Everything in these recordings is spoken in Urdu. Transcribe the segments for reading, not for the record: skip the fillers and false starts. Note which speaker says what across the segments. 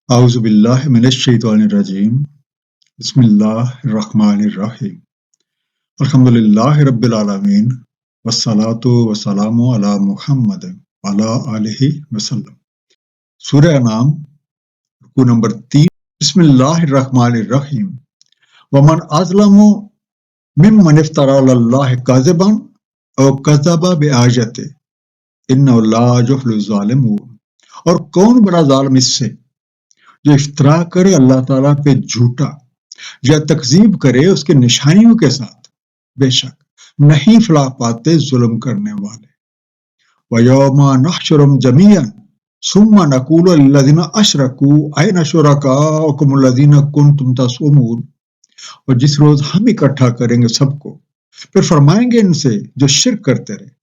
Speaker 1: اعوذ باللہ من الشیطان الرجیم بسم اللہ الرحمن الرحیم الحمدللہ رب العالمین والصلاة والسلام علی محمد وعلی آلہ وسلم۔ سورہ انعام رکوع نمبر 3۔ بسم اللہ الرحمن الرحیم۔ ومن اظلم ممن افتری علی اللہ کذبا او کذب بآیاتہ انہ لا یفلح الظالمون۔ اور کون بڑا ظالم اس سے جو افترا کرے اللہ تعالیٰ پہ جھوٹا یا تکذیب کرے اس کے نشانیوں کے ساتھ، بے شک نہیں فلاح پاتے ظلم کرنے والے۔ وَيَوْمَ نَحْشُرُهُمْ جَمِيعًا ثُمَّ نَقُولُ لِلَّذِينَ أَشْرَكُوا أَيْنَ شُرَكَاؤُكُمُ الَّذِينَ كُنتُمْ تَزْعُمُونَ۔ اور جس روز ہم اکٹھا کریں گے سب کو، پھر فرمائیں گے ان سے جو شرک کرتے رہے،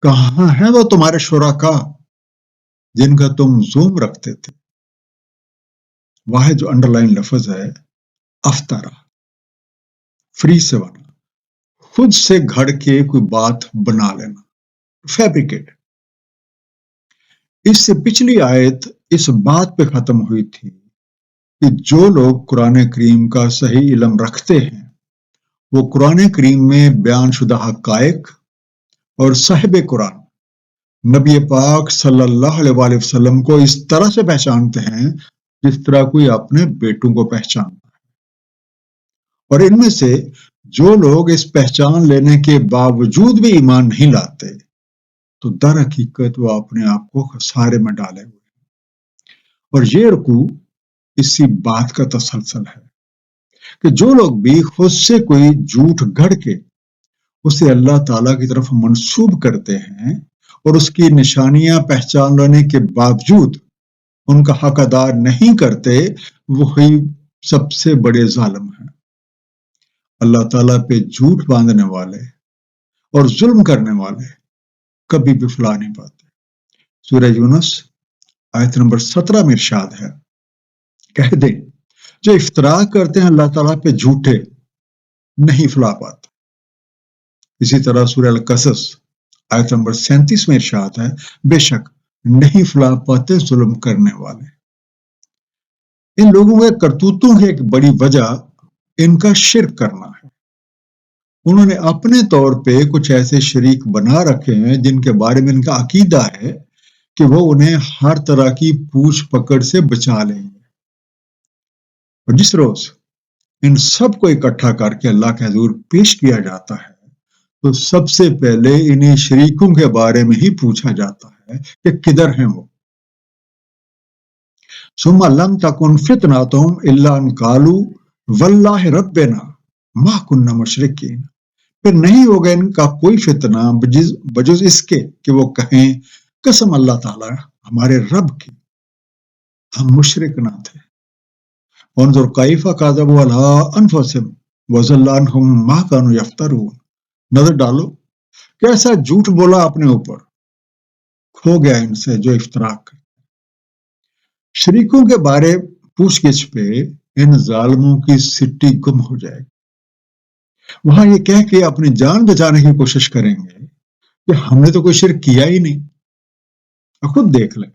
Speaker 1: کہاں ہیں وہ تمہارے شرکا جن کا تم زوم رکھتے تھے۔ واحد جو انڈر لائن لفظ ہے افطرا، فری سے بنا، خود سے گھڑ کے کوئی بات بنا لینا، فیبریکیٹ۔ اس سے پچھلی آیت اس بات پہ ختم ہوئی تھی کہ جو لوگ قرآن کریم کا صحیح علم رکھتے ہیں وہ قرآن کریم میں بیان شدہ حقائق اور صاحب قرآن نبی پاک صلی اللہ علیہ وآلہ وسلم کو اس طرح سے پہچانتے ہیں جس طرح کوئی اپنے بیٹوں کو پہچانتا ہے۔ اور ان میں سے جو لوگ اس پہچان لینے کے باوجود بھی ایمان نہیں لاتے تو در حقیقت وہ اپنے آپ کو خسارے میں ڈالے ہوئے ہیں۔ اور یہ رکوع اسی بات کا تسلسل ہے کہ جو لوگ بھی خود سے کوئی جھوٹ گھڑ کے اسے اللہ تعالیٰ کی طرف منسوب کرتے ہیں اور اس کی نشانیاں پہچان لینے کے باوجود ان کا حق ادا نہیں کرتے، وہی سب سے بڑے ظالم ہیں۔ اللہ تعالیٰ پہ جھوٹ باندھنے والے اور ظلم کرنے والے کبھی بھی فلاح نہیں پاتے۔ سورہ یونس آیت نمبر 17 میں ارشاد ہے، کہہ دیں جو افترا کرتے ہیں اللہ تعالیٰ پہ جھوٹے نہیں فلاح پاتے۔ اسی طرح سورہ القصص آیت نمبر 37 میں ارشاد ہے، بے شک نہیں فلاح پاتے ظلم کرنے والے۔ ان لوگوں کے کرتوتوں کی ایک بڑی وجہ ان کا شرک کرنا ہے۔ انہوں نے اپنے طور پہ کچھ ایسے شریک بنا رکھے ہیں جن کے بارے میں ان کا عقیدہ ہے کہ وہ انہیں ہر طرح کی پوچھ پکڑ سے بچا لیں گے۔ اور جس روز ان سب کو اکٹھا کر کے اللہ کے حضور پیش کیا جاتا ہے تو سب سے پہلے انہیں شریکوں کے بارے میں ہی پوچھا جاتا ہے کہ کدھر ہیں وہ۔ ثم لم تکن فتنتهم الا ان قالوا واللہ ربنا ما كنا مشرکین۔ پھر نہیں ہوگا ان کا کوئی فتنہ بجز اس کے کہ وہ کہیں قسم اللہ تعالیٰ ہمارے رب کی ہم مشرک نہ تھے۔ انظر کیف کذبوا علی انفسہم وضل عنہم ما كانوا یفترون۔ نظر ڈالو کیسا جھوٹ بولا اپنے اوپر، کھو گیا ان سے جو افترا کرتے۔ شریکوں کے بارے پوچھ گچھ پہ ان ظالموں کی سٹی گم ہو جائے گی۔ وہاں یہ کہہ کے اپنی جان بچانے کی کوشش کریں گے کہ ہم نے تو کوئی شرک کیا ہی نہیں۔ خود دیکھ لیں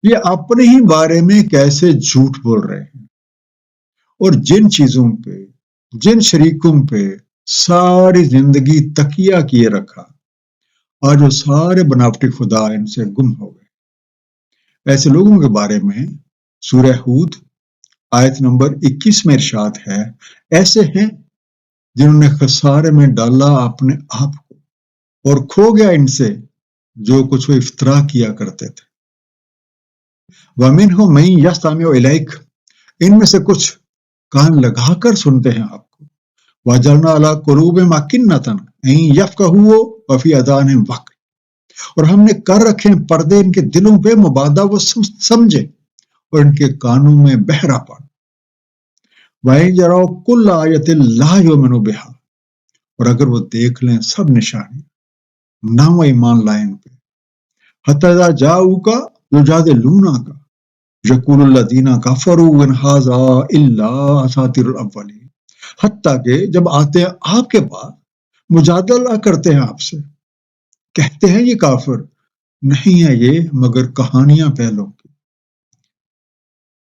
Speaker 1: یہ اپنے ہی بارے میں کیسے جھوٹ بول رہے ہیں، اور جن چیزوں پہ جن شریکوں پہ ساری زندگی تکیہ کیے رکھا، آج وہ سارے بناوٹی خدا ان سے گم ہو گئے۔ ایسے لوگوں کے بارے میں سورہ ہود آیت نمبر 21 میں ارشاد ہے، ایسے ہیں جنہوں نے خسارے میں ڈالا اپنے آپ کو اور کھو گیا ان سے جو کچھ وہ افترا کیا کرتے تھے۔ وَمِنْهُم مَن يَسْتَمِعُ إِلَيْكَ، ان میں سے کچھ کان لگا کر سنتے ہیں آپ کو۔ وَجَعَلْنَا عَلَىٰ قُلُوبِهِمْ أَكِنَّةً أَن يَفْقَهُوهُ وَفِي آذَانِهِمْ وَقْرٌ، اور ہم نے کر رکھے ہیں پردے ان کے دلوں پہ مبادا وہ سمجھے اور ان کے کانوں میں بہرا پڑ۔ وَإِن يَرَوْا كُلَّ آيَةٍ لَا يُؤْمِنُوا بِهَا، اور اگر وہ دیکھ لیں سب نشانی نہ وہ ایمان لائیں ان پہ۔ حَتَّىٰ إِذَا جَاءُوكَ يُجَادِلُونَكَ يَقُولُ الَّذِينَ كَفَرُوا إِنْ هَٰذَا إِلَّا أَسَاطِيرُ الْأَوَّلِينَ، حتیٰ کہ جب آتے ہیں آپ کے پاس مجادلہ کرتے ہیں آپ سے، کہتے ہیں یہ کافر نہیں ہے یہ مگر کہانیاں پہلوں کی۔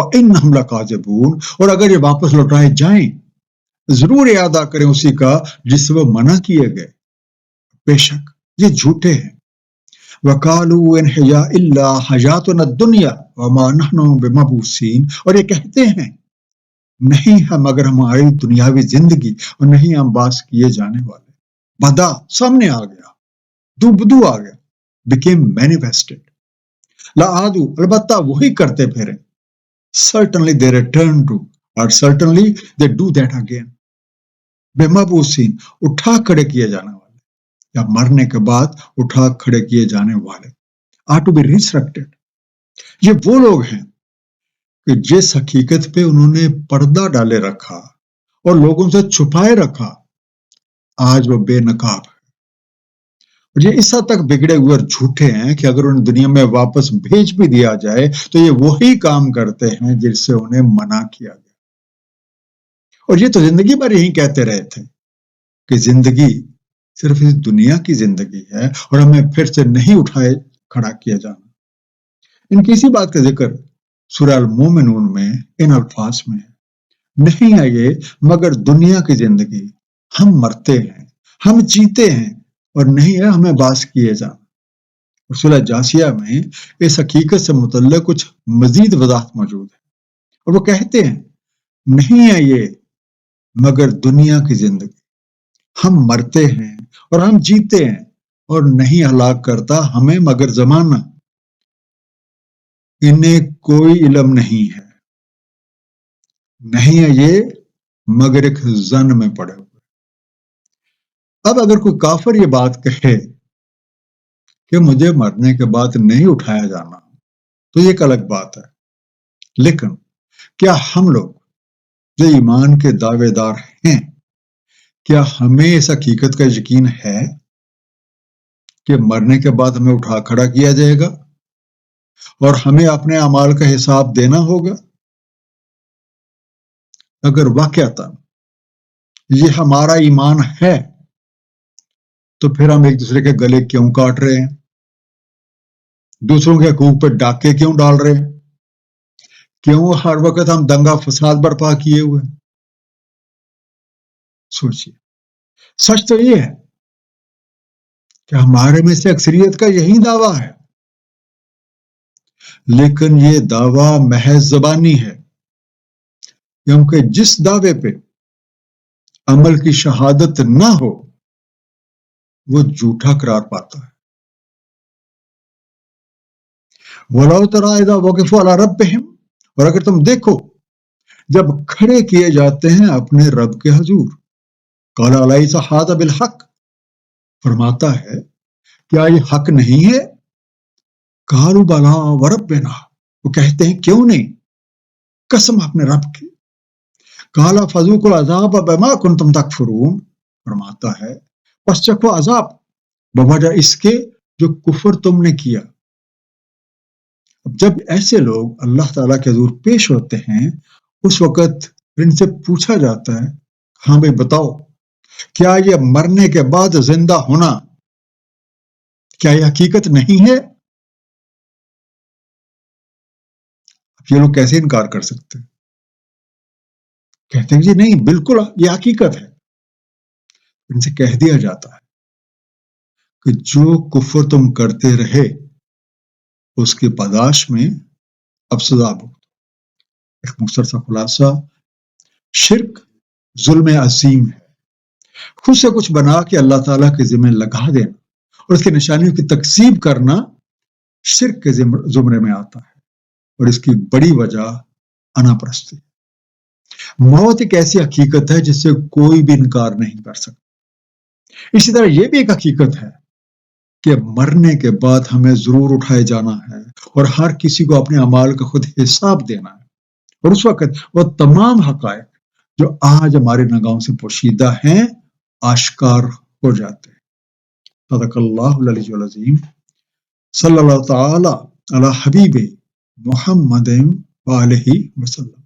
Speaker 1: وَإِنَّهُمْ لَكَاذِبُونَ، اور اگر یہ واپس لوٹائے جائیں ضرور یہ ادا کریں اسی کا جس سے وہ منع کیے گئے، بے شک یہ جھوٹے ہیں۔ وَقَالُوا إِنْ هِيَ إِلَّا حَيَاتُنَا الدُّنْيَا وَمَا نَحْنُ بِمَبْعُوثِينَ، اور یہ کہتے ہیں نہیں ہے مگر ہماری دنیاوی زندگی اور نہیں ہم باز کیے جانے والے۔ بدا سامنے آ گیا، دو بدو آ گیا، became manifested۔ لَعَادُوا البتہ وہی کرتے پھریں، certainly they return to or certainly they do that again۔ بِمَبْعُوثِينَ اٹھا کھڑے کیے جانے والے یا مرنے کے بعد اٹھا کھڑے کیے جانے والے، are to be resurrected۔ یہ وہ لوگ ہیں کہ جس حقیقت پہ انہوں نے پردہ ڈالے رکھا اور لوگوں سے چھپائے رکھا، آج وہ بے نقاب ہے۔ اور یہ اس حد تک بگڑے ہوئے اور جھوٹے ہیں کہ اگر انہیں دنیا میں واپس بھیج بھی دیا جائے تو یہ وہی کام کرتے ہیں جس سے انہیں منع کیا گیا۔ اور یہ تو زندگی بھر یہی کہتے رہے تھے کہ زندگی صرف اس دنیا کی زندگی ہے اور ہمیں پھر سے نہیں اٹھائے کھڑا کیا جانا۔ ان کی اسی بات کا ذکر سورہ المومنون میں ان الفاظ میں ہے، نہیں ہے یہ مگر دنیا کی زندگی، ہم مرتے ہیں، ہم جیتے ہیں اور نہیں ہے ہمیں باز کیے جانا۔ اور سورہ جاسیہ میں اس حقیقت سے متعلق کچھ مزید وضاحت موجود ہے، اور وہ کہتے ہیں نہیں ہے یہ مگر دنیا کی زندگی، ہم مرتے ہیں اور ہم جیتے ہیں اور نہیں ہلاک کرتا ہمیں مگر زمانہ، انہیں کوئی علم نہیں ہے، نہیں ہے یہ مگر ایک ظن میں پڑے ہوئے۔ اب اگر کوئی کافر یہ بات کہے کہ مجھے مرنے کے بعد نہیں اٹھایا جانا تو یہ ایک الگ بات ہے، لیکن کیا ہم لوگ جو ایمان کے دعوے دار ہیں، کیا ہمیں اس حقیقت کا یقین ہے کہ مرنے کے بعد ہمیں اٹھا کھڑا کیا جائے گا اور ہمیں اپنے اعمال کا حساب دینا ہوگا؟ اگر واقعتاً یہ ہمارا ایمان ہے تو پھر ہم ایک دوسرے کے گلے کیوں کاٹ رہے ہیں؟ دوسروں کے حقوق پہ ڈاکے کیوں ڈال رہے ہیں؟ کیوں ہر وقت ہم دنگا فساد برپا کیے ہوئے؟ سوچئے، سچ تو یہ ہے کہ ہمارے میں سے اکثریت کا یہی دعویٰ ہے، لیکن یہ دعویٰ محض زبانی ہے، کیونکہ جس دعوے پہ عمل کی شہادت نہ ہو وہ جھوٹا قرار پاتا ہے۔ وَلَوْ تَرَىٰ إِذَا وُقِفُوا عَلَىٰ رَبِّهِمْ، اور اگر تم دیکھو جب کھڑے کیے جاتے ہیں اپنے رب کے حضور، قَالَ أَلَيْسَ هَٰذَا بِالْحَقِّ، فرماتا ہے کیا یہ حق نہیں ہے؟ قَالُوا بَلَىٰ وَرَبِّنَا، وہ کہتے ہیں کیوں نہیں، قسم اپنے رب کی۔ قَالَ فَذُوقُوا الْعَذَابَ بِمَا كُنتُمْ تَكْفُرُونَ، فرماتا ہے پس چکھو عذاب بوجہ اس کے جو کفر تم نے کیا۔ اب جب ایسے لوگ اللہ تعالیٰ کے حضور پیش ہوتے ہیں اس وقت ان سے پوچھا جاتا ہے ہاں بھائی بتاؤ، کیا یہ مرنے کے بعد زندہ ہونا کیا یہ حقیقت نہیں ہے؟ اب یہ لوگ کیسے انکار کر سکتے ہیں؟ کہتے ہیں جی نہیں، بالکل یہ حقیقت ہے۔ ان سے کہہ دیا جاتا ہے کہ جو کفر تم کرتے رہے اس کی پاداش میں اب سزا بھگتو۔ ایک مختصر سا خلاصہ، شرک ظلم عظیم ہے، خود سے کچھ بنا کے اللہ تعالیٰ کے ذمہ لگا دینا اور اس کی نشانیوں کی تکذیب کرنا شرک کے زمرے میں آتا ہے، اور اس کی بڑی وجہ انا پرستی۔ موت ایک ایسی حقیقت ہے جس سے کوئی بھی انکار نہیں کر سکتا۔ اسی طرح یہ بھی ایک حقیقت ہے کہ مرنے کے بعد ہمیں ضرور اٹھائے جانا ہے اور ہر کسی کو اپنے اعمال کا خود حساب دینا ہے، اور اس وقت وہ تمام حقائق جو آج ہمارے نگاہوں سے پوشیدہ ہیں آشکار ہو جاتے ہیں۔ صدق اللہ العلی العظیم، صلی اللہ تعالی علی حبیب محمد وآلہ وسلم۔